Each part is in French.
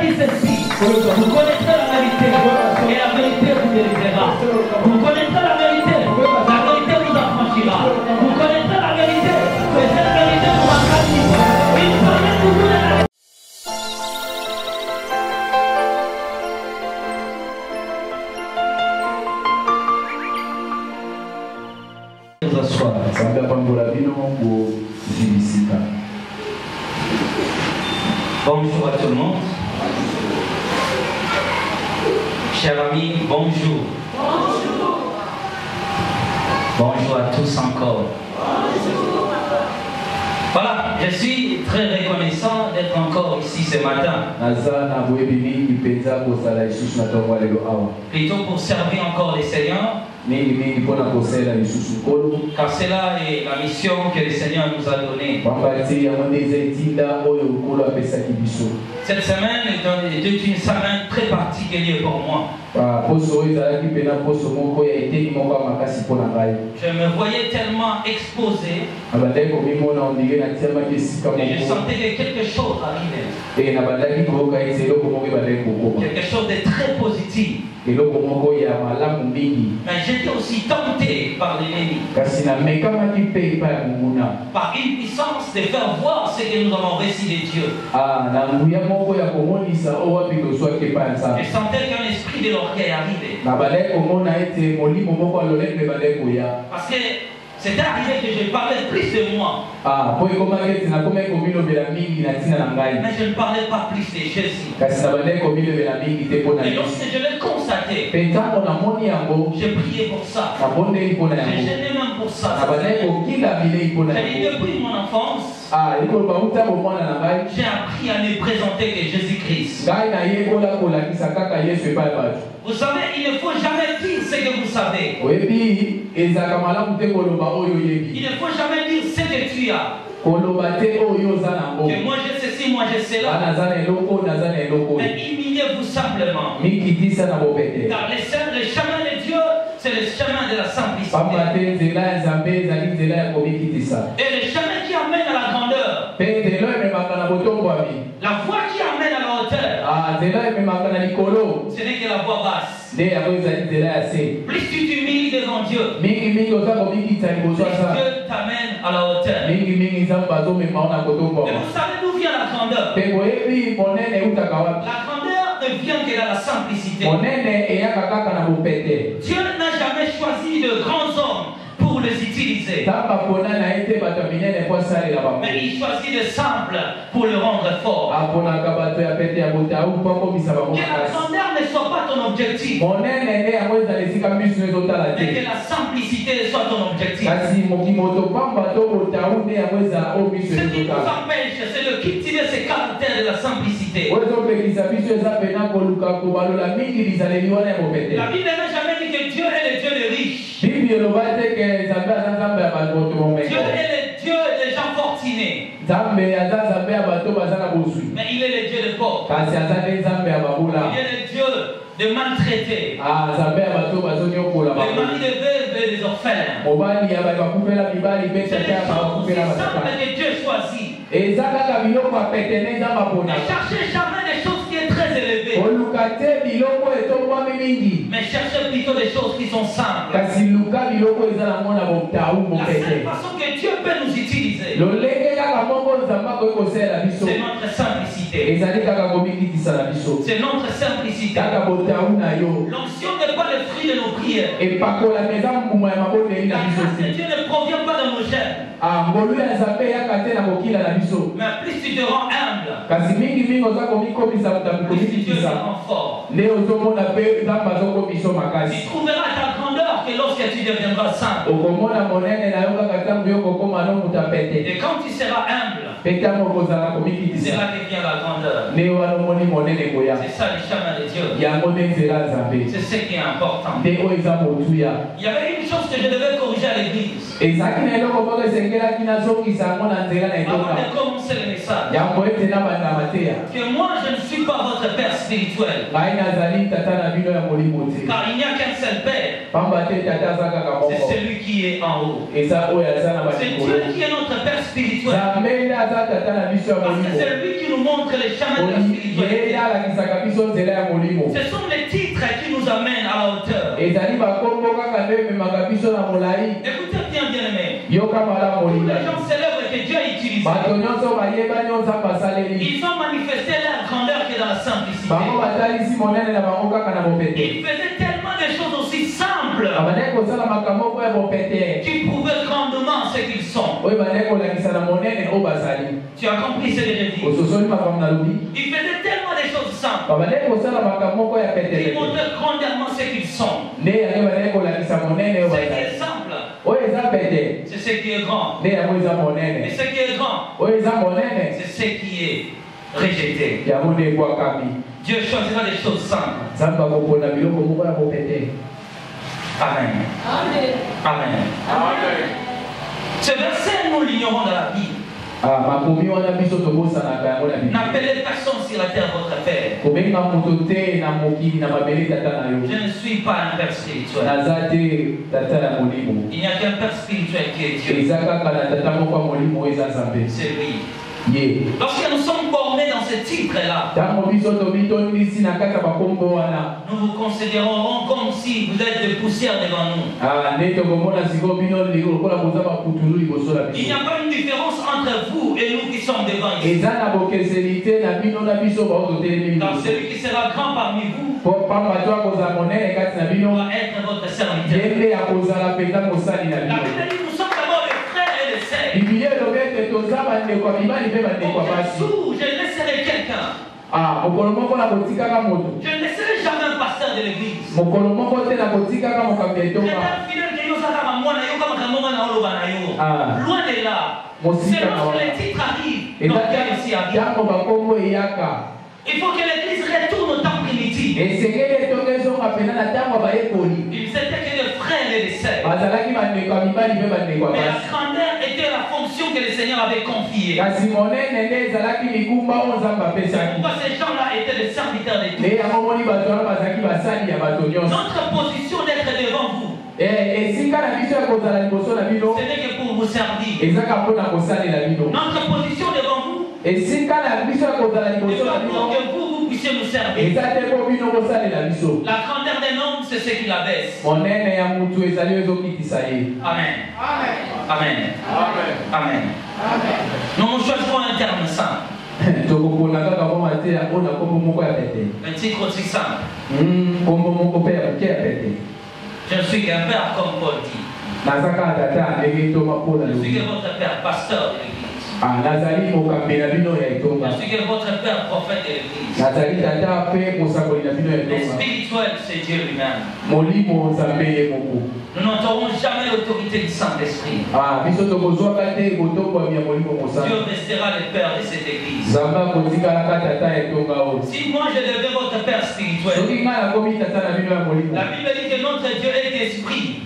dit ceci, vous connaîtrez la vérité et la vérité vous délivrera. Vous connaîtrez la vérité vous affranchira. Vous connaîtrez la vérité et cette vérité vous accomplira. Une parole de vous la Bonjour à tout le monde. Chers amis, bonjour. Bonjour. Bonjour à tous encore. Bonjour. Voilà, je suis très reconnaissant d'être encore ici ce matin. Plutôt pour servir encore les Seigneurs. Car c'est là la mission que le Seigneur nous a donnée. Cette semaine est une semaine très particulière pour moi. Je me voyais tellement exposé et je sentais que quelque chose arrivait. Quelque chose de très positif. Mais j'étais aussi tenté par l'ennemi. Par une puissance de faire voir ce que nous avons reçu de Dieu. Je sentais qu'un esprit de l'orgueil arrivait. Parce que c'est arrivé que je parlais plus de moi. Mais je ne parlais pas plus de Jésus. Et lorsque je l'ai constaté, j'ai prié pour ça. J'ai gêné même pour ça. J'ai dit depuis mon enfance, j'ai appris à me présenter que Jésus-Christ. Vous savez, il ne faut jamais dire ce que vous savez. Il ne faut jamais dire ce que tu as. Que moi j'ai ceci, moi j'ai cela. Mais humiliez-vous simplement. Car le chemin de Dieu, c'est le chemin de la simplicité. Et le chemin qui amène à la grandeur, la voie qui amène à la hauteur, ce n'est que la voie basse. Plus tu t'humilies devant Dieu, plus Dieu t'amène à la hauteur. Mais vous savez d'où vient la grandeur? La grandeur ne vient que dans la simplicité. Dieu n'a jamais choisi de grands hommes pour les utiliser. Mais il choisit de simples pour le rendre fort. Que la grandeur ne soit pas ton objectif, mais que la simplicité soit ton objectif. Ce qui nous empêche, c'est de cultiver ce caractère de la simplicité. La Bible n'a jamais dit que Dieu est le Dieu des riches. Dieu est le Dieu des gens fortunés. Mais il est le Dieu des pauvres. Il est le Dieu des maltraités. Les maris de veuves et des orphelins. C'est les choses simples que Dieu choisit. Ne cherchez jamais des choses qui sont très élevées, mais cherchez plutôt des choses qui sont simples. La seule façon que Dieu peut nous utiliser, c'est notre simplicité. C'est notre simplicité. L'onction n'est pas le fruit de nos prières. La grâce de Dieu ne provient pas de nos gènes. Mais plus tu te rends humble, plus tu te rends fort. Tu trouveras ta grandeur que lorsque tu deviendras simple. Et quand tu seras humble, c'est là que vient la grandeur. C'est ça le chemin de Dieu. C'est ce qui est important. Il y avait une chose que je devais corriger à l'église avant de commencer le message. Que moi je ne suis pas votre votre Père spirituel. Car il n'y a qu'un seul Père. C'est celui qui est en haut. C'est Dieu qui est notre Père spirituel. Parce que c'est lui qui nous montre les chemins de la spiritualité. Ce sont les titres qui nous amènent à la hauteur. Écoutez bien, bien-aimés. Les gens célèbrent que Dieu a utilisé. Ils ont manifesté leur grandeur qui est dans la simplicité. Ils faisaient tellement de choses aussi simples qui prouvaient grandement ce qu'ils sont. Tu as compris ce que je dis? Ils faisaient tellement de choses simples qui montraient grandement ce qu'ils sont. Ce qui est simple, c'est ce qui est grand. Et ce qui est grand, c'est ce qui est rejeté. Dieu choisira des choses simples. Amen. Amen. Amen. Ce verset, nous l'ignorons dans la Bible. N'appelez personne sur la terre votre Père. Je ne suis pas un Père spirituel. Il n'y a qu'un Père spirituel qui est Dieu. C'est lui. Lorsque nous sommes bornés dans ce titre-là, nous vous considérons comme si vous êtes de poussière devant nous. Il n'y a pas une différence entre vous et nous qui sommes devant ici. Car celui qui sera grand parmi vous doit être votre serviteur. La Bible dit nous sommes d'abord les frères et les sœurs. Au-dessous, je laisserai quelqu'un. Je ne laisserai jamais un pasteur de l'église. C'est un fidèle que nous avons loin de là. C'est lorsque les titres arrivent, donc ici arrive. Il faut que l'église retourne au temps primitif. Ils étaient que des frères et des sœurs. Mais la grandeur était la fonction que le Seigneur avait confiée. C'est pourquoi ces gens-là étaient des serviteurs de Dieu. Notre position d'être devant vous, ce n'est que pour vous servir. Notre position devant vous, c'est pas pour que vous puissiez nous servir. La grandeur d'un homme, c'est ce qui l'abaisse. Amen. Amen. Amen. Amen. Nous choisissons un terme simple. Un titre aussi simple. Je suis qu'un père comme Paul dit. Je suis que votre père, pasteur de l'église. Je suis que votre père, prophète de l'église. Le spirituel, c'est Dieu lui-même. Nous n'entendrons jamais l'autorité du Saint-Esprit. Dieu restera le père de cette église. Si moi je deviens votre père spirituel, la Bible dit que notre Dieu est esprit.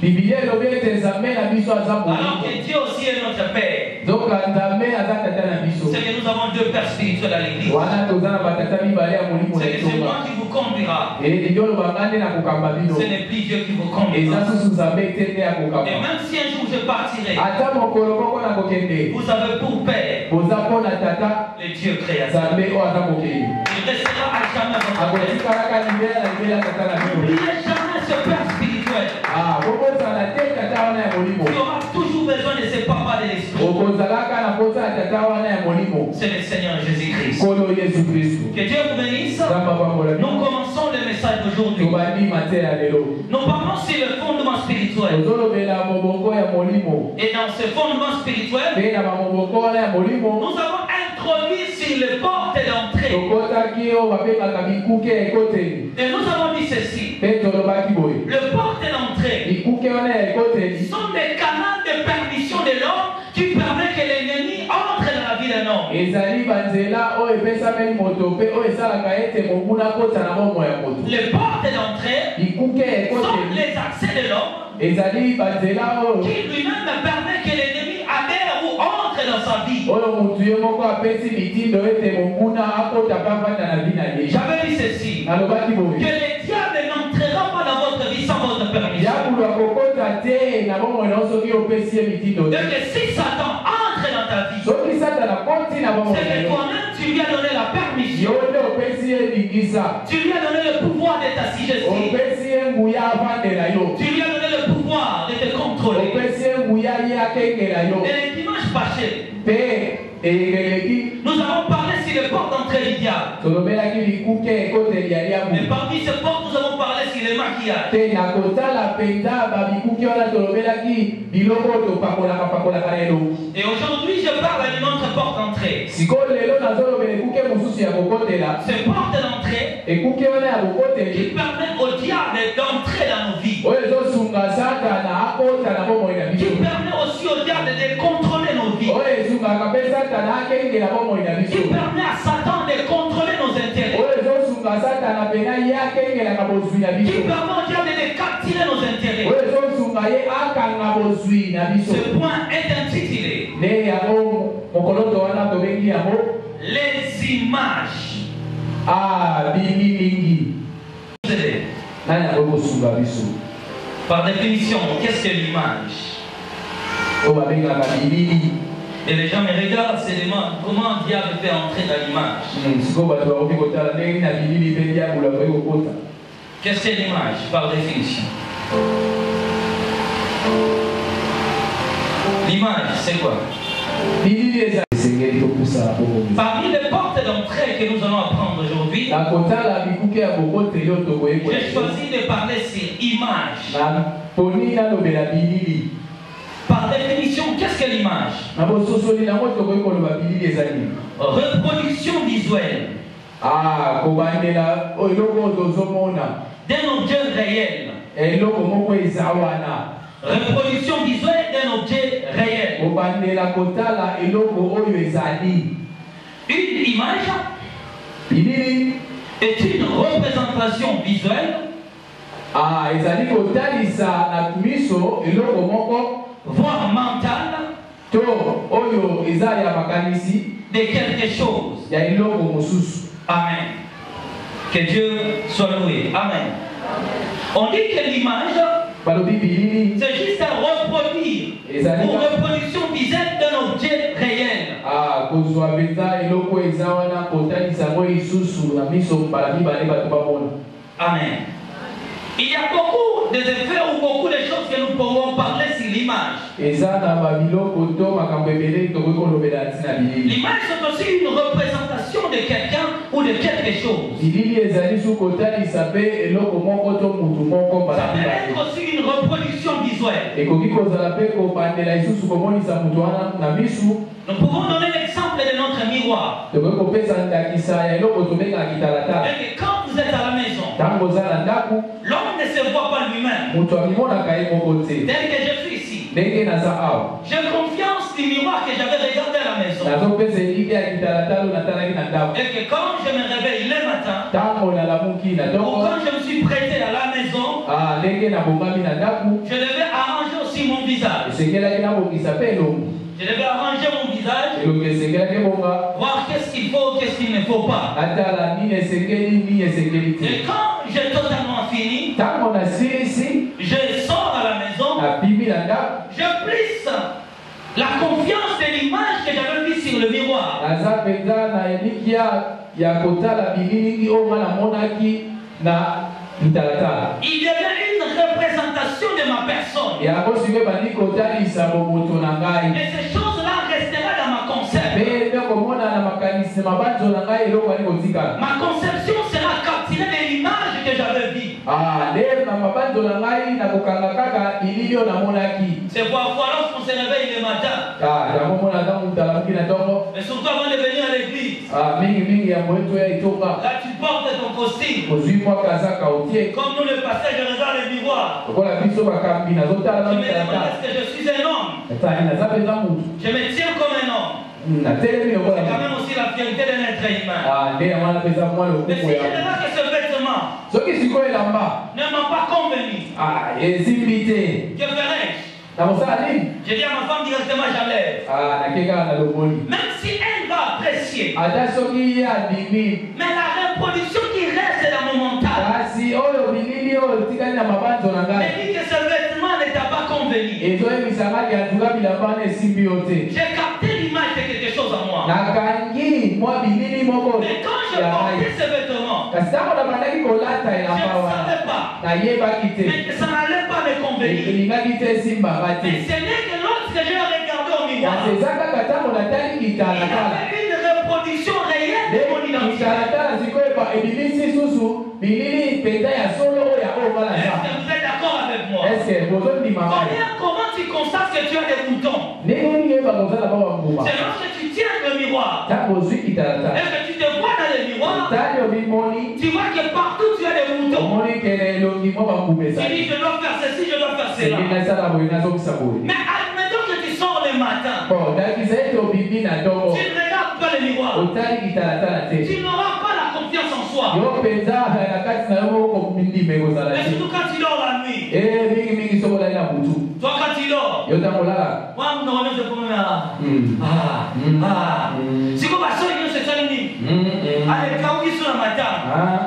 Alors que Dieu aussi est notre père. C'est que nous avons deux pères spirituels à l'église. C'est que c'est moi qui vous conduira. Ce n'est plus Dieu qui vous conduira. Et même si un jour je partirai, vous avez pour père le Dieu créateur. Il restera à jamais votre père. N'oubliez jamais ce père spirituel. Tu auras toujours besoin de ce papa de l'esprit. C'est le Seigneur Jésus-Christ. Que Dieu vous bénisse. Nous commençons le message d'aujourd'hui. Nous parlons sur le fondement spirituel. Et dans ce fondement spirituel, nous avons introduit sur les portes d'entrée. Et nous avons dit ceci. Les portes d'entrée sont des canaux de permission de l'homme qui permet que l'ennemi entre dans la vie d'un homme. Les portes d'entrée sont les accès de l'homme qui lui-même permet que l'ennemi adhère ou entre dans sa vie. J'avais dit que le diable n'entrera pas dans votre vie sans votre permission. Et que si Satan entre dans ta vie, c'est que toi-même tu lui as donné la permission. Tu lui as donné le pouvoir de t'assujetter. Tu lui as donné le pouvoir de te contrôler. Et les dimanches passés, nous avons parlé sur les portes d'entrée du diable. Mais parmi ces portes, nous avons parlé sur le maquillage. Et aujourd'hui, je parle d'une autre porte d'entrée. Ces portes d'entrée qui permettent au diable d'entrer dans nos vies. Qui permet aussi au diable de contrôler nos vies. Qui permet à Satan de contrôler nos intérêts. Qui permet au diable de capturer nos intérêts. Ce point est intitulé les images. Par définition, qu'est-ce que l'image? Et les gens me regardent, se demandent comment un diable fait entrer dans l'image. Qu'est-ce que l'image par définition? L'image, c'est quoi? Parmi les portes d'entrée que nous allons apprendre aujourd'hui, j'ai choisi de parler sur image. Par définition, qu'est-ce que l'image? Reproduction visuelle d'un objet réel. Reproduction visuelle d'un objet réel. Une image est une représentation visuelle voire mentale de quelque chose. Amen. Que Dieu soit loué. Amen. On dit que l'image, c'est juste un reproduire ou reproduction visuelle d'un objet réel. Amen. Il y a beaucoup d'effets ou beaucoup de choses que nous pouvons parler sur l'image. L'image c'est aussi une représentation de quelqu'un ou de quelque chose. Ça peut être aussi une reproduction visuelle. Nous pouvons donner l'exemple de notre miroir. Et que quand vous êtes à la maison, l'homme ne se voit pas lui-même. Tel que je suis ici, j'ai confiance du miroir que j'avais regardé à la maison. Et que quand je me réveille le matin, ou quand je me suis prêté à la maison, je devais arranger aussi mon visage. Je devais arranger mon visage, voir qu'est-ce qu'il faut, qu'est-ce qu'il ne faut pas. Et quand j'ai totalement fini, je sors à la maison, je plisse la confiance de l'image que j'avais vue sur le miroir. Il devient une représentation de ma personne. Et ces choses-là resteront dans ma conception. Ma conception sera capturée de l'image que j'avais vue. C'est parfois lorsqu'on se réveille le matin, et surtout avant de venir à l'église, là tu portes ton costume. Comme nous le pasteur, je regarde le miroir. Je me demande est-ce que je suis un homme. Je me tiens comme un homme. C'est quand même aussi la fierté d'un être humain. Mais si je regarde que ce vêtement ne m'a pas convenu, que ferais-je? Je dis à ma femme directement, j'enlève. Même si elle va apprécier. Mais la reproduction qui reste dans mon dit que ce vêtement ne t'a pas convenu. J'ai capté l'image de quelque chose en moi. Mais quand je portais ce vêtement, je ne savais pas. Mais que ça n'allait pas me convenir. Mais ce n'est que lorsque j'ai regardé au miroir, il y avait une reproduction réelle de mon identité. Est-ce que vous êtes d'accord avec moi? Comment tu constates que tu as des boutons? C'est lorsque tu tiens le miroir. Est-ce que tu te vois dans le miroir? Tu vois que partout tu as des boutons. Tu dis je dois faire ceci, je dois faire cela. Mais admettons que tu sors le matin. Tu ne regardes pas le miroir. Tu n'auras pas la confiance en soi. Et surtout quand tu dors la nuit. Toi quand tu dors. Moi je c'est comme ça que c'est ça le nid. Allez, quand ils sont le matin.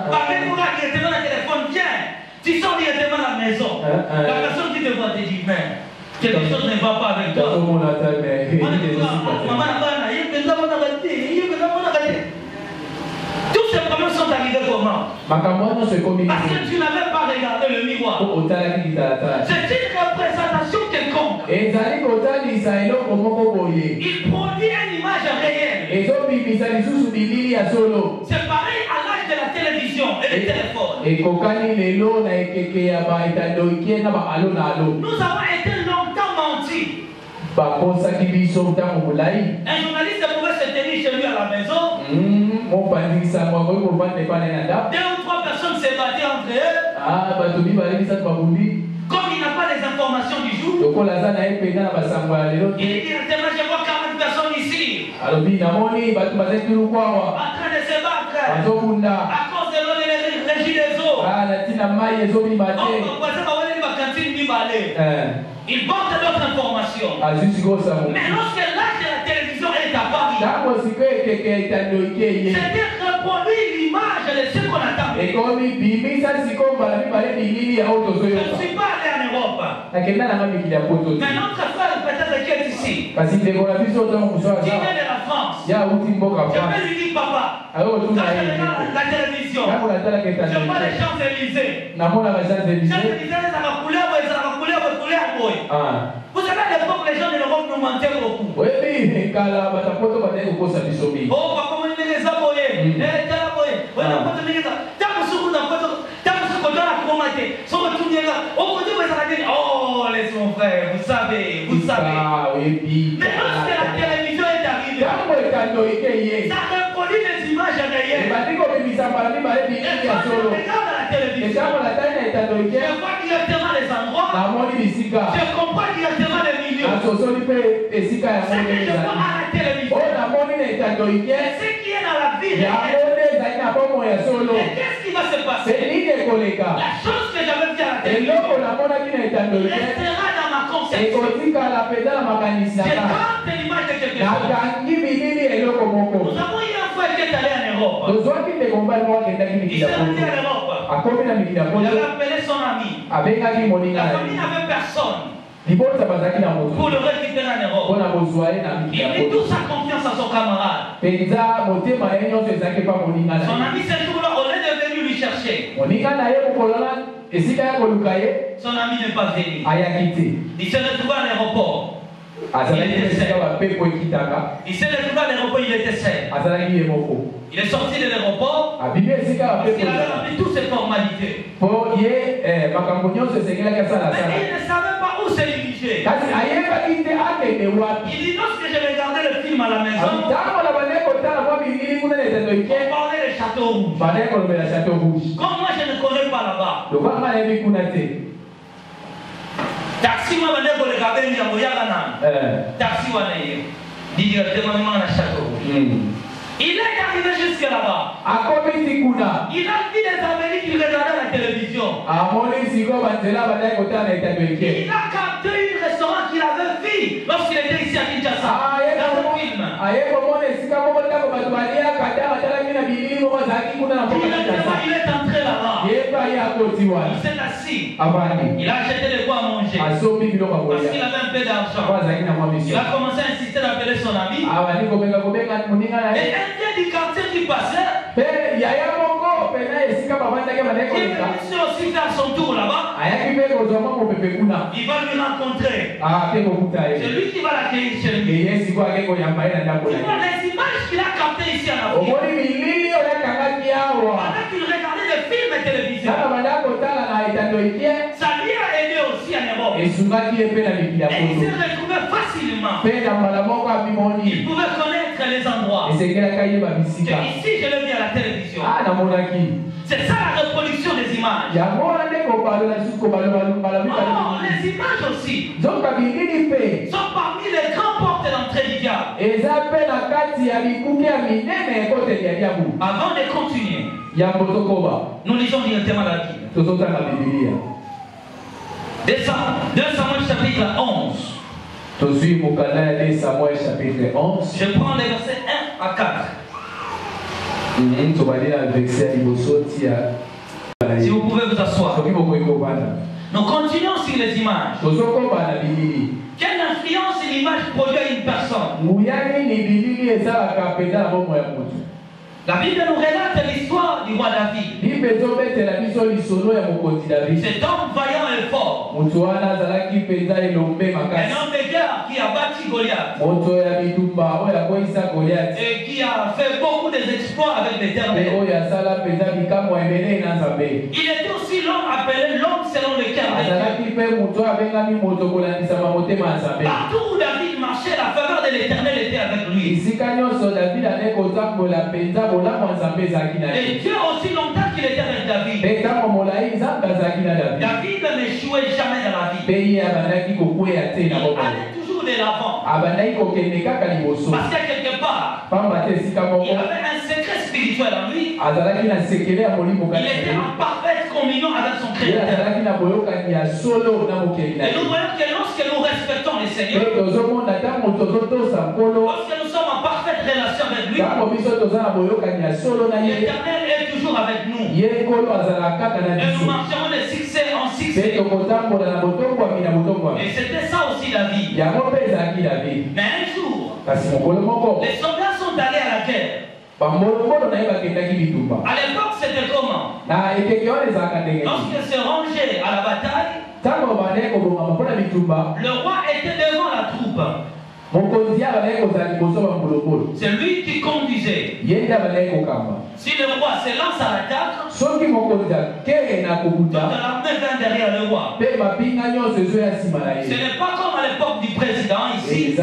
Par exemple, directement le téléphone, viens. Tu sors directement à la maison. La personne qui te voit te dit, mais quelque chose ne va pas avec toi. Tous ces problèmes sont arrivés comment? Parce que tu n'avais pas regardé le miroir. C'est une représentation quelconque. Il produit une image réelle. C'est pareil à l'âge de la télévision et des téléphones. Nous avons été longtemps mentis. Un journaliste pouvait se tenir chez lui à la maison. 2 ou 3 personnes se battaient entre eux. Comme il n'a pas les informations du jour, il dit directement, je vois 40 personnes ici en train de se battre à cause de l'eau de l'énergie des eaux. Ils portent d'autres informations. Mais lorsque l'âge de la télévision est apparu, c'était reproduit l'image de ce qu'on attend. Je ne suis pas allé en Europe. Mais notre frère peut-être qui est ici, qui vient de la France, je peux lui dire, papa, quand je regarde la télévision, je vois les Champs-Élysées. Vous savez, à l'époque, les gens de l'Europe nous mentaient beaucoup. Oh, papa, comment il les a boyés? Oh, laisse mon frère, vous savez. Mais lorsque la télévision est arrivée, ça reproduit des images réelles. Et quand je regarde la télévision, je vois directement les endroits, je comprends directement les milieux. Ce que je vois à la télévision, ce qui est dans la vie réelle. Et qu'est-ce qui va se passer? La chose que j'avais vue à la télévision restera dans ma conception. C'est quand l'image de quelque chose. Nous avons eu un frère qui est allé en Europe. Il s'est rendu en Europe. Il avait appelé son ami. La famille n'avait personne pour le récupérer en Europe. Il mit toute sa confiance à son camarade. Son ami, ce jour-là, au lieu de venir lui chercher, son ami n'est pas venu. Il s'est retrouvé à l'aéroport. Il s'est retrouvé à l'aéroport, il était seul. Il est sorti de l'aéroport parce qu'il avait rempli toutes ses formalités. Mais il ne savait pas où se diriger. Il dit, lorsque j'ai regardé le film à la maison, on parlait de Château Rouge. Comme moi je ne connais pas là-bas. Taxi moi je ne connais pas. Taxi moi directement à Château Rouge. Il est arrivé jusque là-bas. Il a vu des Américains qui regardaient la télévision. Il a capté un restaurant qu'il avait vu lorsqu'il était ici à Kinshasa. Dans le film. Il est entré là-bas. Il s'est assis. Il a acheté de quoi manger. Parce qu'il avait un peu d'argent. Il a commencé à insister d'appeler son ami. Et un gars du quartier qui passait, il veut aussi faire son tour là-bas. Il va lui rencontrer. C'est lui qui va l'accueillir chez lui. Tu vois les images qu'il a captées ici en Afrique. Pendant qu'il regardait des films et télévision. Ça lui a aidé aussi en Europe. Et il s'est retrouvé facilement. Il pouvait connaître les endroits. Et ici, je l'ai vu à la télévision. C'est ça la reproduction des images. Oh, les images aussi sont parmi les grandes portes d'entrée du diable. Avant de continuer, nous lisons directement la Bible. 2 Samuel chapitre 11. Je prends les versets 1 à 4. Si vous pouvez vous asseoir. Nous continuons sur les images. Quelle influence l'image produit à une personne? La Bible nous relate l'histoire du roi David. Cet homme vaillant et fort. Un homme de guerre qui a battu Goliath. Et qui a fait beaucoup d'exploits avec l'Éternel. Il était aussi l'homme appelé l'homme selon le cœur de Dieu. Partout où David marchait, la faveur de l'Éternel était avec lui. Et Dieu aussi longtemps qu'il était avec David. David n'échouait jamais dans la vie. Il allait toujours de l'avant. Parce que quelque part, il avait un secret spirituel en lui. Il était en parfaite communion avec son Créateur. Et nous voyons que lorsque nous respectons le Seigneur, lorsque nous sommes en parfaite relation avec lui, l'Éternel est toujours avec nous. Et nous marcherons de succès en succès. Et c'était ça aussi David. Mais un jour, les soldats sont allés à la guerre. À l'époque, c'était comment? Lorsqu'ils se rangeaient à la bataille, le roi était devant la troupe. C'est lui qui conduisait. Si le roi se lance à l'attaque, toute l'armée vient derrière le roi. Ce n'est pas comme à l'époque du président ici, où le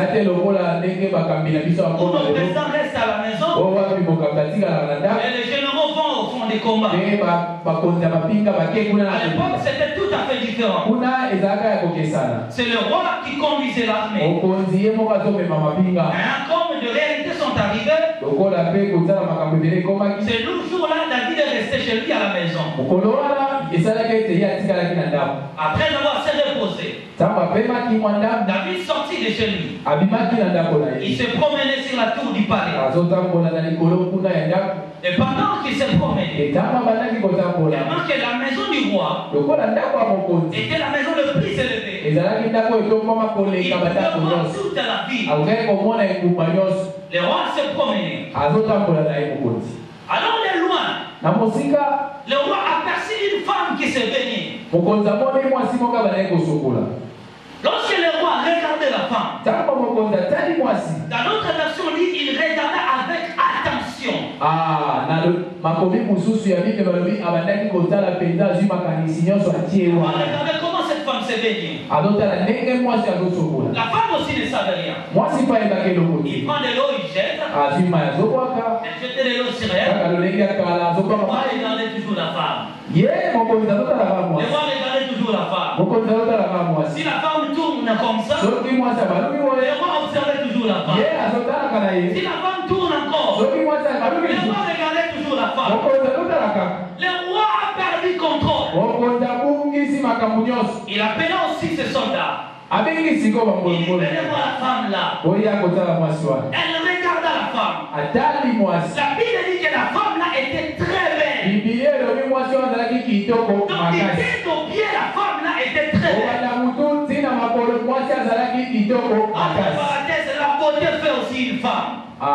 président reste à la maison et les généraux vont au fond des combats. À l'époque, c'était tout à fait différent. C'est le roi qui conduisait l'armée. Un homme de réalité sont arrivés. C'est le jour-là, David est resté chez lui à la maison. Après avoir se reposé, David sortit de chez lui. Il se promenait sur la tour du palais. Et pendant qu'il se promenait, il remarque que la maison du roi était la maison le plus élevée. Il pouvait voir toute la ville. Le roi se promenait. Alors de loin, le roi aperçut une femme qui se baignait. Lorsque le roi regardait la femme, dans notre version, on dit il regardait avec attention. Regardez comment cette femme se baignait. La femme aussi ne savait rien. Il prend de l'eau, il jette. Elle jette de l'eau sur elle. Le roi regardait toujours la femme. Le roi regardait toujours la femme. Si la femme tourne comme ça, le roi observait toujours la femme. Si la femme tourne encore, le roi regardait toujours la femme. Le roi a perdu contrôle. Il appela aussi ses soldats. Il venait voir la femme là. Elle regarda la femme. La Bible dit que la femme là était très belle. Donc il était au pied, la femme là était très belle. Entre parenthèses, la beauté fait aussi une femme. Ah,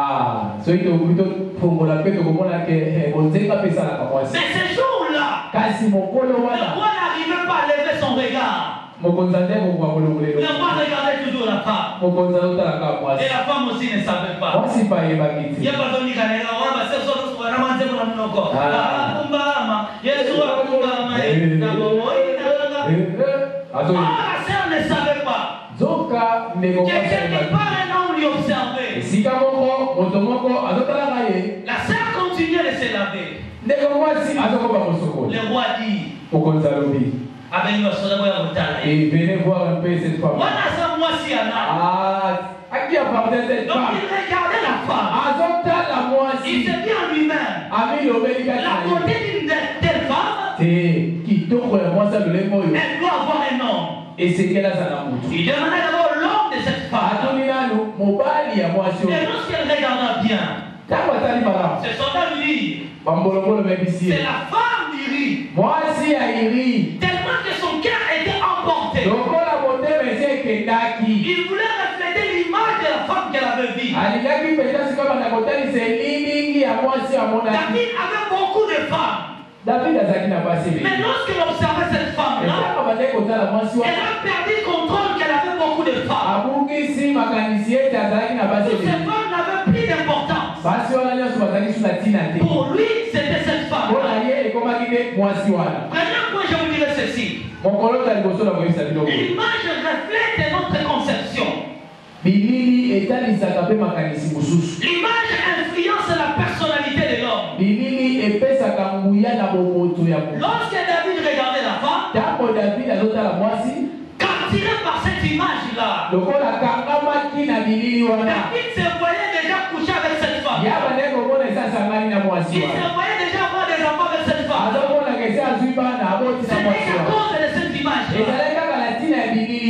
mais ce jour-là, le roi n'arrivait pas à lever son regard. Le roi regardait toujours la femme. Et la femme aussi ne savait pas. Il n'y a pas de la sœur ne savait pas. Quelque part, un homme lui observait. La sœur continuait de se laver. Le roi dit, et venez voir un peu cette femme. Donc il regardait la femme. Il se dit en lui-même, la beauté d'une telle femme, elle doit avoir un homme. Et c'est qu'elle a sa il demandait d'abord l'homme de cette femme. Et lorsqu'elle regarda bien, ce soldat lui dit, c'est la femme d'Iri. Tellement que son cœur était emporté. Il voulait refléter l'image de la femme qu'elle avait vue. David avait beaucoup de femmes. Mais lorsqu'il observait cette femme-là, elle a perdu le contrôle qu'elle avait beaucoup de femmes. Toutes ces femmes n'avaient plus d'importance. Pour lui, c'était cette femme. Première point, je vous dirais ceci. L'image reflète notre conception. L'image influence la personnalité de l'homme. Lorsque David regardait la femme, capturé par cette image-là, David se voyait déjà coucher avec cette femme. Il se voyait déjà avoir des enfants avec cette femme. C'est à cause de cette image-là.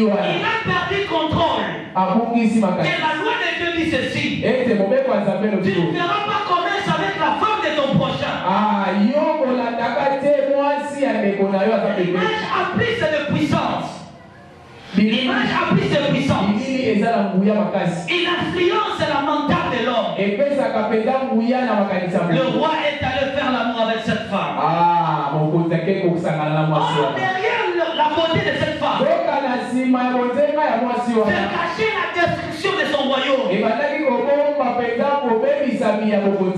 Il a perdu le contrôle. Et la loi de Dieu dit ceci. Tu ne feras pas commerce avec la femme de ton prochain. L'image a plus de puissance. L'image a plus de puissance. Il influence la mentale de l'homme. Le roi est allé faire l'amour avec cette femme. Derrière la beauté de cette femme, c'est caché la destruction de son royaume.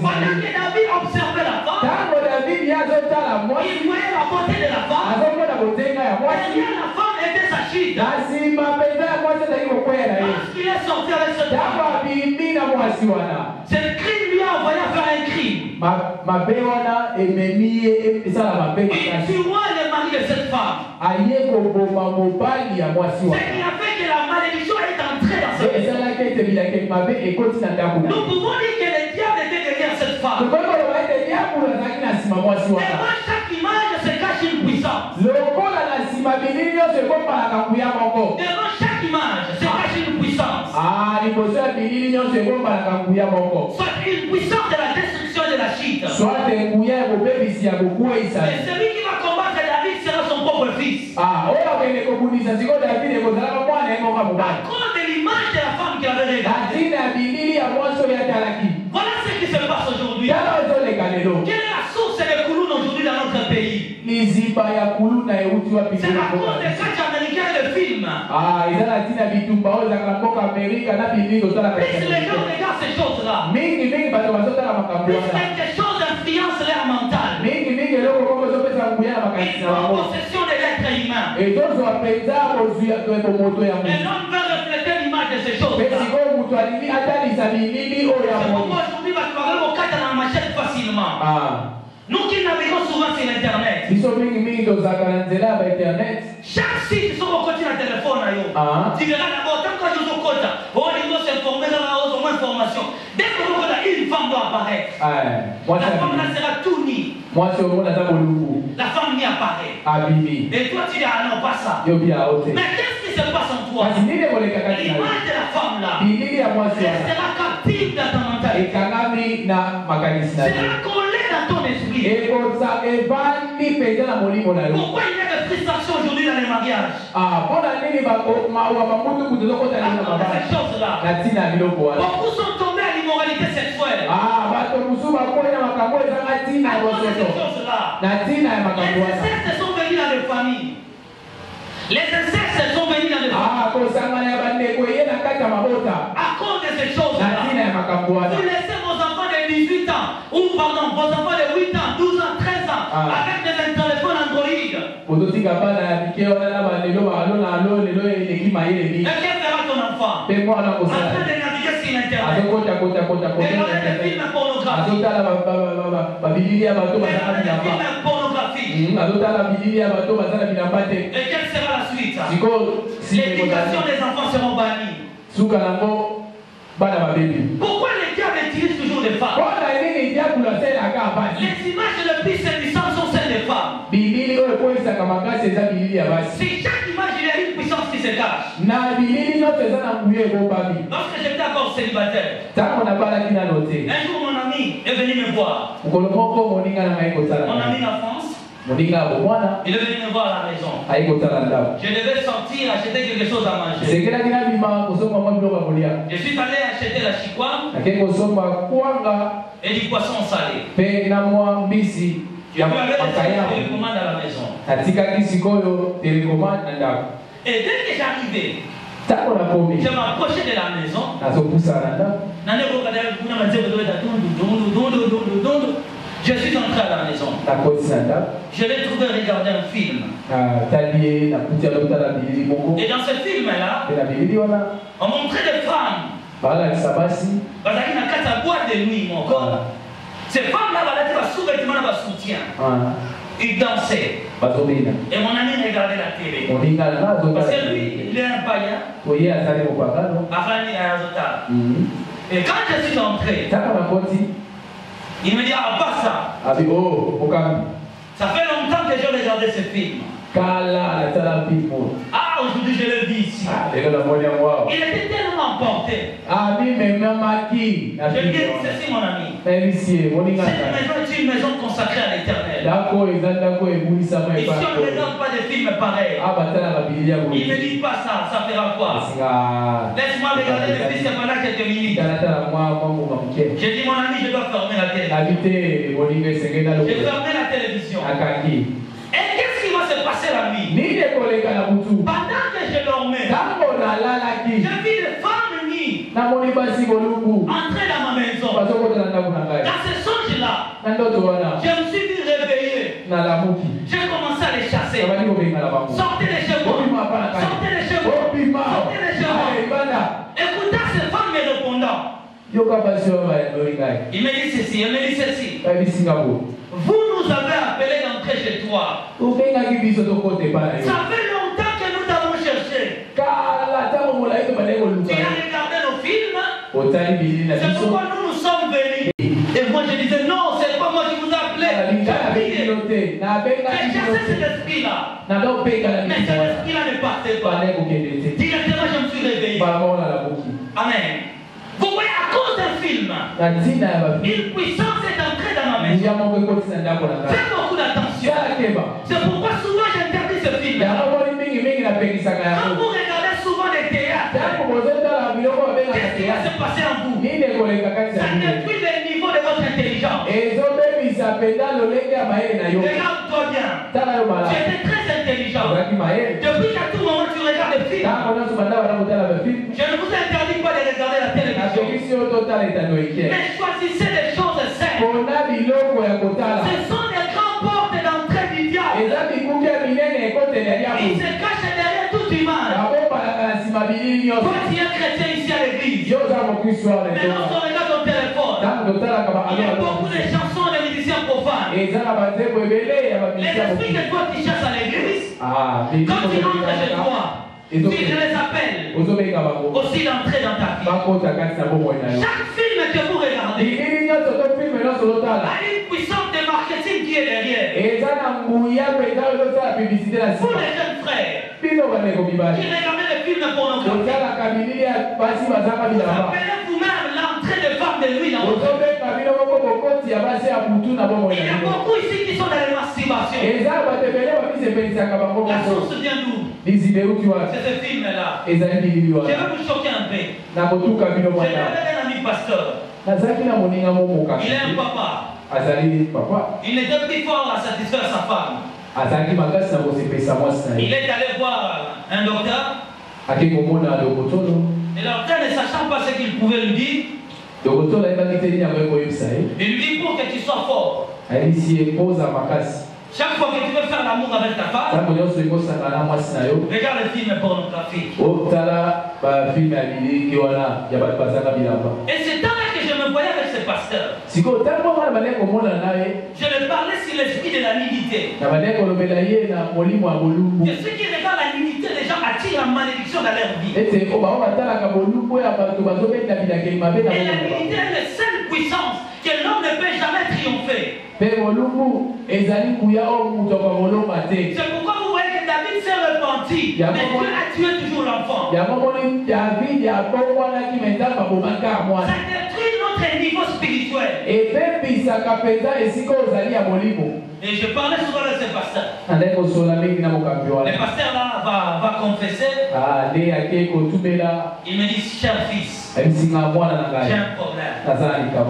Pendant que David observait la femme, il voyait la beauté de la femme. Derrière la femme était sa chute. Lorsqu'il est sorti avec cette femme, cette crime lui a envoyé à faire un crime. Il tuera le mari de cette femme. Ce qui a fait que la malédiction est entrée dans cette maison. Nous pouvons dire que le diable était derrière cette femme. Devant chaque image se cache une puissance. Devant chaque image se cache une puissance. Soit une puissance de la destruction de la chute. Et celui qui va combattre David sera son propre fils. À cause de l'image de la femme qui avait regardé. Voilà ce qui se passe aujourd'hui. Quelle est la source des Kouloun aujourd'hui dans notre pays? C'est à cause des catchs américains et de films. Plus les gens regardent ces choses-là, plus quelque chose influence leur mental. Ils sont en possession de l'être humain. Et l'homme veut refléter l'image de ces choses-là. C'est pourquoi aujourd'hui, va trouver au cadre dans la machette facilement. Nous qui naviguons souvent sur Internet. Chaque site, ils sont au côté du téléphone. Tu verras d'abord, tant que je suis au côté, on doit s'informer, on a moins d'informations. Dès que une femme doit apparaître, la femme là sera tout nue. La femme n'y apparaît. Et toi tu dis, ah non, pas ça. Mais qu'est-ce qui se passe en toi? L'image de la femme là, elle sera captive dans ta mentalité. Elle sera collée dans ton esprit. Pourquoi il y a des frustrations aujourd'hui dans les mariages? Ces choses-là. Beaucoup sont tombés à l'immoralité sexuelle. À cause de ces choses-là. Les incestes sont venus dans les familles. Les incestes sont venus dans les familles. À cause de ces choses-là. Vous laissez vos enfants de 18 ans, ou pardon, vos enfants de 8 ans, 12 ans, 13 ans, avec des téléphones Android. Et que fera ton enfant? En train de naviguer sur Internet. Regarder des films pornographiques. Et quelle sera la suite? L'éducation des enfants seront bannies. Pourquoi les diables utilisent toujours les femmes? Les images les plus séduisantes sont celles des femmes. Si chaque image il y a une puissance qui se cache. Lorsque j'étais encore célibataire, un jour mon ami est venu me voir. Mon ami en France. Il est venu me voir à la maison. Je devais sortir acheter quelque chose à manger. Je suis allé acheter la chikwang et du poisson salé. Je lui avais laissé la télécommande à la maison. Et dès que j'arrivais, je m'approchais de la maison. Je suis entré à la maison. Je l'ai trouvé regarder un film. Et dans ce film-là, on montrait des femmes. Ces femmes-là, elles soutien. Ils dansaient. Et mon ami regardait la télé. Parce que lui, il est un païen. Et quand je suis entré, il me dit, ah, pas ça. Ça fait longtemps que j'ai regardé ce film. Ah, aujourd'hui je le vis ici. Il était tellement emporté. Je lui ai dit ceci, mon ami. Cette maison est une maison consacrée à l'Éternel. Ici, on ne regarde pas des films pareils. Il me dit pas ça, ça fera quoi? Laisse-moi regarder le film pendant quelques minutes. J'ai dit, mon ami, je dois fermer la télévision. J'ai fermé la télévision. Et qu'est-ce qui va se passer la nuit? Pendant que je dormais, j'ai vu des femmes nues entrer dans ma maison. Dans ce songe-là, je me suis vu réveiller. J'ai commencé à les chasser. Sortez les chevaux. Sortez les chevaux. Sortez les chevaux. Écoutez ces femmes me répondant. Il me dit ceci, il me dit ceci. Vous nous avez appelé d'entrer chez toi. Ça fait longtemps que nous t'avons cherché. Tu as regardé nos films. C'est pourquoi nous sommes venus. Et moi je disais non, c'est pas moi qui vous ai appelé. J'ai chassé cet esprit-là. Mais cet esprit-là ne partait pas. Directement je me suis réveillé. Amen. Vous voyez, à cause d'un film, une puissance est entrée dans ma maison. Faites beaucoup d'attention. C'est pourquoi souvent j'interdis ce film. Quand vous regardez souvent des théâtres, qu'est-ce qui va se passer en vous? Ça détruit le niveau de votre intelligence. Regarde-toi bien. Tu étais très intelligent. Depuis qu'à tout moment tu regardes des films, je ne vous interdis pas de regarder la télévision. Mais choisissez des choses saines. Ce sont des grandes portes d'entrée du diable. Il se cache derrière toute image. Toi tu es chrétien ici à l'église. Mais lorsqu'on regarde ton téléphone, il y a beaucoup de chansons de musiciens profanes. Les esprits que toi tu chasses à l'église, quand tu rentres chez toi, tu les appelles aussi d'entrer dans ta vie. Chaque film que vous regardez, il y a une puissance de marketing qui est derrière. Vous les jeunes frères qui regardez les films pornographiques, vous appelez vous-même l'entrée de femme de nuit dans votre vie. Il y a beaucoup ici qui sont dans les masturbations. La source vient d'où? C'est ce film-là. Je vais vous choquer un peu. J'ai un ami pasteur. Il est un papa. Il était plus fort à satisfaire sa femme. Il est allé voir un docteur. Et le docteur, ne sachant pas ce qu'il pouvait lui dire, il lui dit pour que tu sois fort. Chaque fois que tu veux faire l'amour avec ta femme, regarde le film pornographique. Et c'est là que je me voyais avec ce pasteur. Je lui parlais sur l'esprit de la nudité. Et ceux qui regardent la nudité, les gens attirent la malédiction dans leur vie. Et la nudité est la seule puissance que l'homme ne peut jamais triompher. C'est pourquoi vous voyez que David s'est repenti, mais Dieu a tué toujours l'enfant. Ça détruit notre niveau spirituel. Et je parlais souvent de ce pasteur. Le pasteur là va confesser. Il me dit, cher fils, j'ai un problème.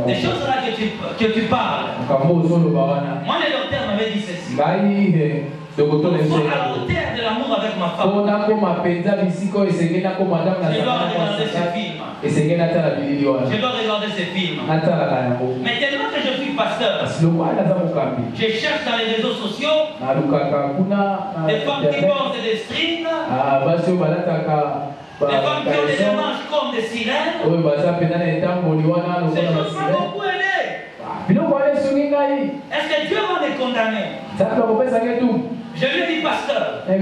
Des choses là que tu parles. Moi, le docteur m'avait dit ceci. Il faut à la hauteur de l'amour avec ma femme. Je dois regarder ce film. Je dois regarder ce film. Mais tellement que je suis pasteur, je cherche dans les réseaux sociaux des femmes qui portent des strings, des femmes qui ont des démarches comme des sirènes. Ces choses m'ont beaucoup aidé. Est-ce que Dieu va me condamner? Je lui ai dit, pasteur, ces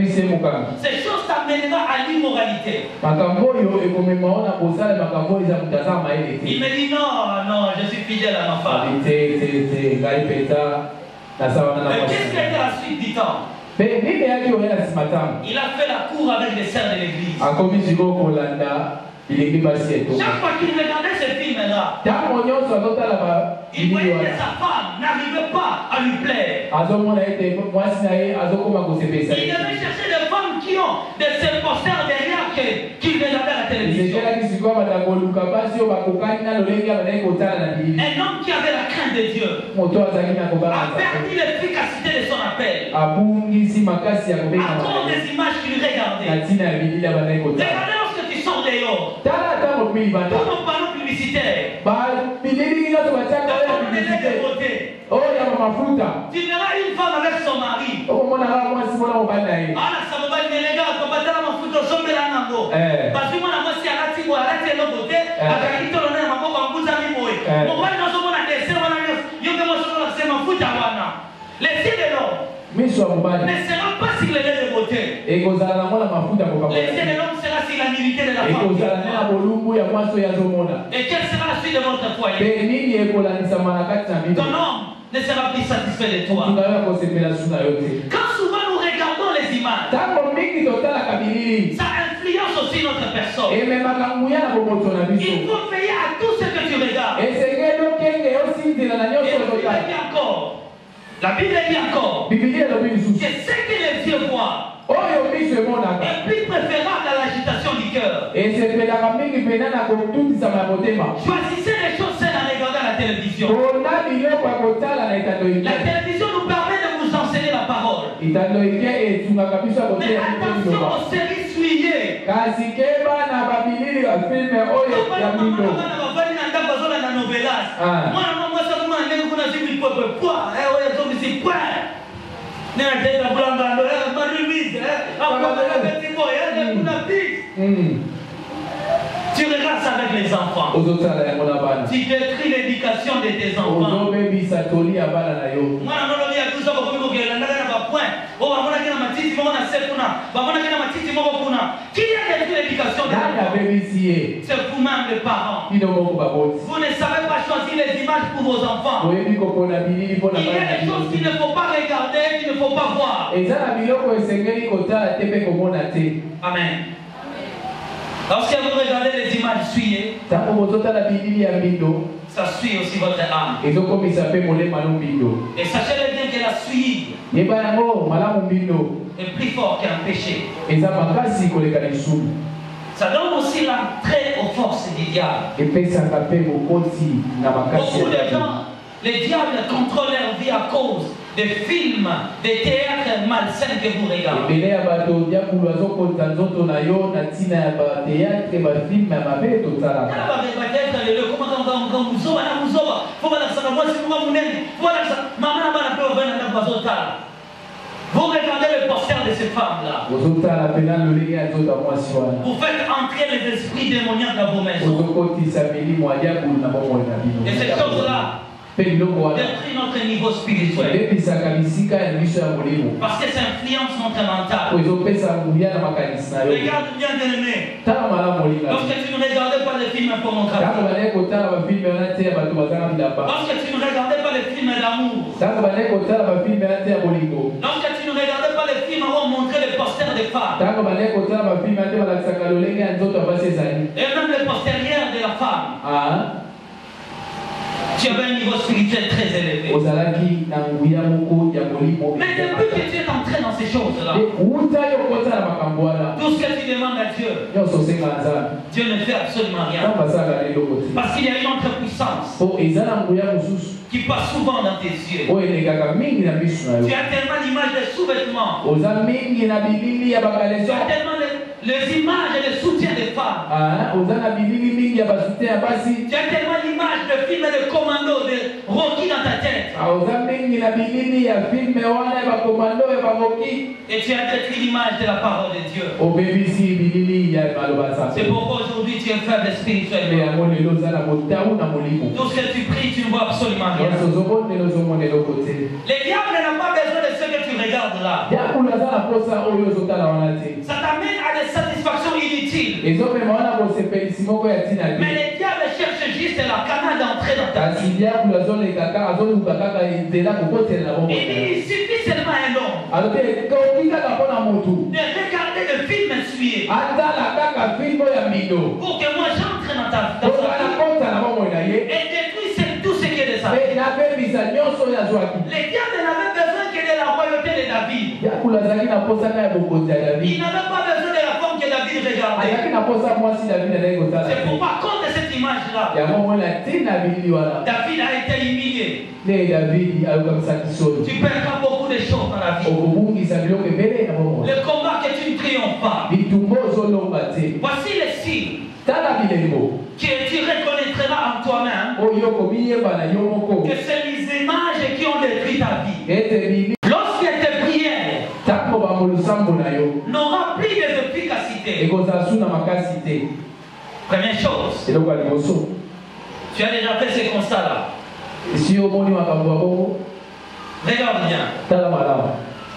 choses t'amèneront à l'immoralité. Il me dit, non, je suis fidèle à ma femme. Mais qu'est-ce qui a été la suite du temps? Il a fait la cour avec les sœurs de l'église. Chaque fois qu'il regardait ce film-là, il voyait que sa femme n'arrivait pas à lui plaire. Il devait chercher des femmes qui ont des posters derrière qui regardaient la télévision. Un homme qui avait la crainte de Dieu a perdu l'efficacité de son appel à cause des images qu'il regardait. Regardez lorsque tu sors dehors. Tous nos panneaux publicitaires. Tu verras une femme avec son mari. Laissez de l'homme ne sera pas sur les lait de beauté. Laissez de l'homme sera sur la nudité de la femme. Et quelle sera la suite de votre foyer? Ton homme ne sera plus satisfait de toi. Quand souvent nous regardons les images, ça influence aussi notre personne. Il faut veiller à tout ce que tu regardes. Et la Bible dit encore, c'est ce que les yeux voient est plus préférable à l'agitation du cœur. Choisissez les choses saines à regarder à la télévision. La télévision nous permet de vous enseigner la parole. Mais attention aux séries souillées. Tu regardes ça avec les enfants. Tu détruis l'éducation de tes enfants. Qui a détruit l'éducation des enfants? C'est vous-même les parents. Vous ne savez pas choisir les images pour vos enfants. Il y a des choses qu'il ne faut pas regarder, qu'il ne faut pas voir. Amen. Lorsque vous regardez les images souillées, ça suit aussi votre âme. Et sachez bien que la suie est plus fort qu'un péché. Ça donne aussi l'entrée aux forces du diable. Beaucoup de gens, les diables contrôlent leur vie à cause des films, des théâtres malsains que vous regardez. Vous regardez le poster de ces femmes-là. Vous faites entrer les esprits démoniaques dans vos maisons. Et ces choses-là détruisent notre niveau spirituel. Parce que ça influence notre mental. Regarde bien, bien-aimé. Lorsque tu ne regardais pas les films pornographiques, lorsque tu ne regardais pas les films d'amour, lorsque tu ne regardais pas les films où on montrait les posters des femmes, et même les postérieurs de la femme, tu avais un niveau spirituel très élevé. Mais depuis que tu es entré dans ces choses-là, tout ce que tu demandes à Dieu, Dieu ne fait absolument rien. Parce qu'il y a une autre puissance qui passe souvent dans tes yeux. Tu as tellement l'image des sous-vêtements. Tu as tellement les images et les soutiens des femmes. Tu as tellement l'image de films de commando, de Rocky dans ta tête. Et tu as détruit l'image de la parole de Dieu. C'est pourquoi aujourd'hui tu es faible spirituellement. Tout ce que tu pries, tu ne vois absolument rien. Les diables n'ont pas besoin de ce que tu regardes là. Ça t'amène à des satisfactions inutiles. Mais les diables cherchent juste la canal d'entrée dans ta vie. Il suffit seulement un homme de regarder le film suivant pour que moi j'entre dans ta vie et détruise tout ce qui est de sa vie. Les diables n'avaient besoin que de la royauté de David. Ils n'avaient pas besoin de la femme que David regardait. C'est pourquoi contre cette image-là, David a été humilié. Tu perdras beaucoup de choses dans la vie. Le combat que tu ne triomphes pas. Voici les signes que tu reconnaîtras en toi-même que c'est les images qui ont détruit ta vie. Lorsque tes prières n'aura plus d'efficacité, première chose, tu as déjà fait ce constat-là. Regarde bien.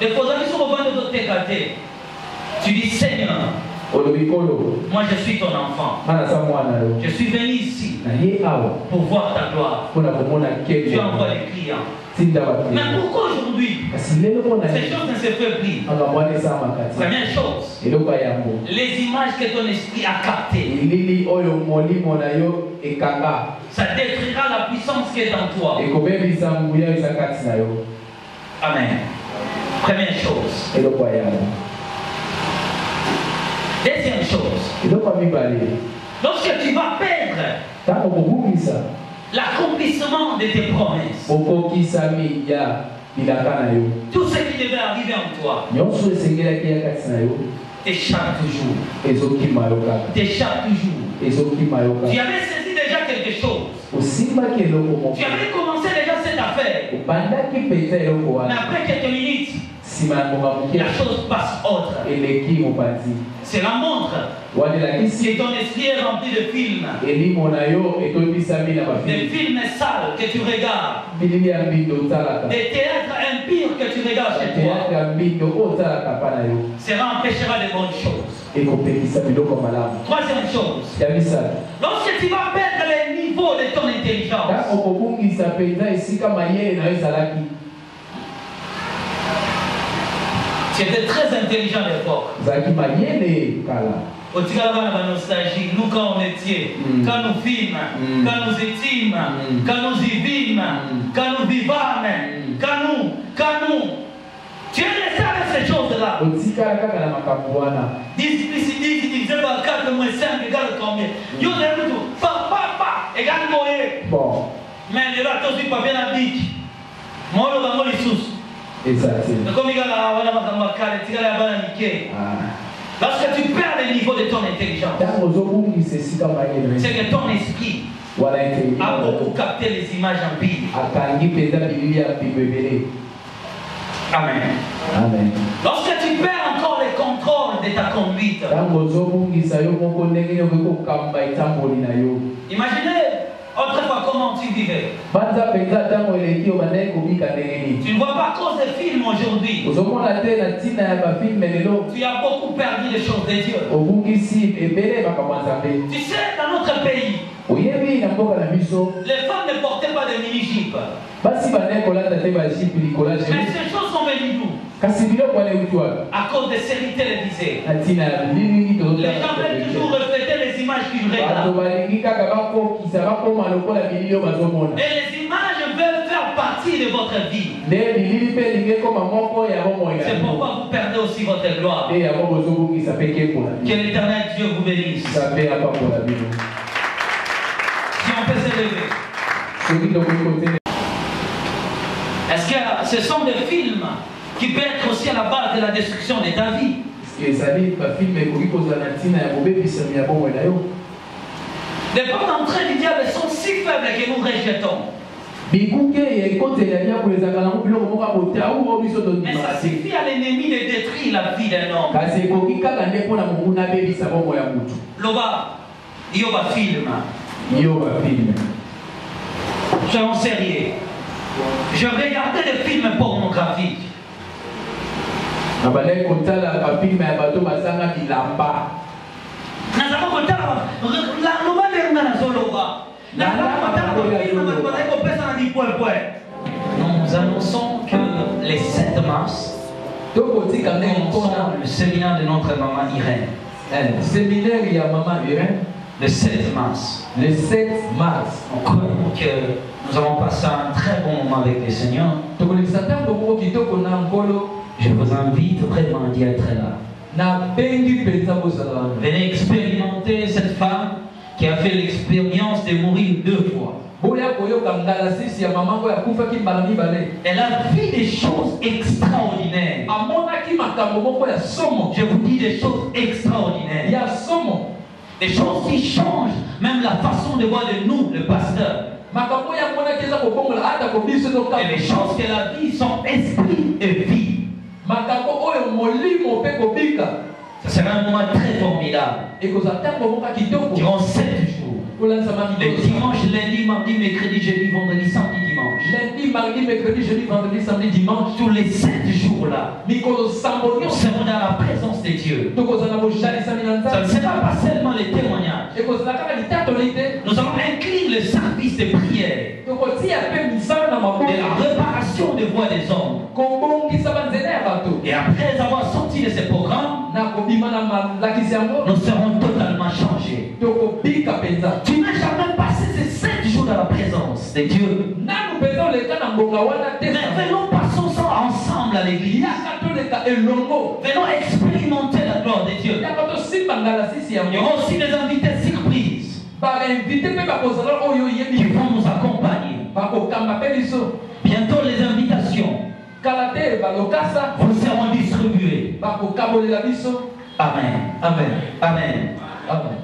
Les fois qui sont au bas de tes gâtés, tu dis Seigneur, moi je suis ton enfant. Je suis venu ici pour voir ta gloire. Tu envoies les clients. Mais pourquoi aujourd'hui ces choses ne se font plus? Première chose, les images que ton esprit a captées, ça détruira la puissance qui est en toi. Amen. Première chose. Deuxième chose, lorsque tu vas perdre l'accomplissement de tes promesses, tout ce qui devait arriver en toi t'échappe toujours. T'échappe toujours. Tu avais saisi déjà quelque chose. Tu avais commencé déjà cette affaire. Mais après quelques minutes, la chose passe autre. C'est la montre. Si ton esprit est rempli de films, des films sales que tu regardes, des théâtres impurs que tu regardes chez toi, cela empêchera de bonnes choses. Troisième chose, lorsque tu vas perdre le niveau de ton intelligence, tu étais très intelligent à l'époque. la nostalgie, nous quand on était, quand nous filmes, quand nous étions, quand nous y vîmes, quand nous vivâmes, quand nous, tu es resté avec ces choses-là. 10 divisé par 4 moins 5 égale combien? Yo tout, égale moyen. Bon. Mais les là, tous pas bien habitués. Moi, le bango les sous. Exactement. Comme il y a la lorsque tu perds le niveau de ton intelligence, c'est que ton esprit a beaucoup capté les images en Bible. Amen. Amen. Lorsque tu perds encore le contrôle de ta conduite, imaginez autrefois comment tu vivais. Tu ne vois pas à cause des films aujourd'hui. Tu as beaucoup perdu les choses de Dieu. Tu sais, dans notre pays, les femmes ne portaient pas de mini-jupe. Mais ces choses sont venues d'où? À cause des séries télévisées. Les gens veulent toujours refléter les images qu'ils regardent. Et les images veulent faire partie de votre vie. C'est pourquoi vous perdez aussi votre gloire. Que l'Éternel Dieu vous bénisse. Si on peut s'élever. Est-ce que ce sont des films qui peuvent être aussi à la base de la destruction de ta vie? Les portes d'entrée du diable sont si faibles que nous rejetons. Mais ça suffit à l'ennemi de détruire la vie d'un homme. Loba, Yoba film. Soyons sérieux. Je regardais des films pornographiques. Nous annonçons que les 7 mars, le séminaire de notre maman Irène. Le séminaire de maman Irène. Le 7 mars. Le 7 mars. On croit que nous avons passé un très bon moment avec le Seigneur. Je vous invite vraiment d'y être là. Venez expérimenter cette femme qui a fait l'expérience de mourir 2 fois. Elle a vu des choses extraordinaires. Je vous dis des choses extraordinaires. Des choses qui changent même la façon de voir de nous, le pasteur. Et les choses qu'elle a vues sont esprit et vie. Ce sera un moment très formidable. Durant 7 jours. Les dimanches, lundi, mardi, mercredi, jeudi, vendredi, samedi, dimanche. Lundi, mardi, mercredi, jeudi, vendredi, samedi, dimanche. Tous les 7 jours-là, nous serons dans la présence de Dieu. Ça ne sera pas seulement les témoignages. Nous allons inclure le service de prière, de la réparation des voix des hommes. Et après avoir sorti de ces programmes, nous serons totalement changés. Tu n'as jamais passé ces 7 jours dans la présence de Dieu. Mais venons, passons ça ensemble à l'église. Venons expérimenter la gloire de Dieu. Il y aura aussi des invités surprises qui vont nous accompagner. Bientôt les invitations vous seront distribuées. Amen. Amen. Amen. Amen.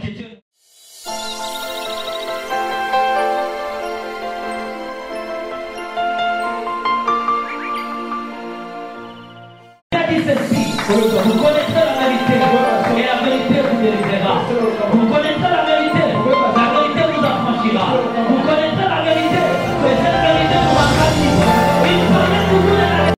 Vous connaîtrez la vérité et la vérité vous délivrera.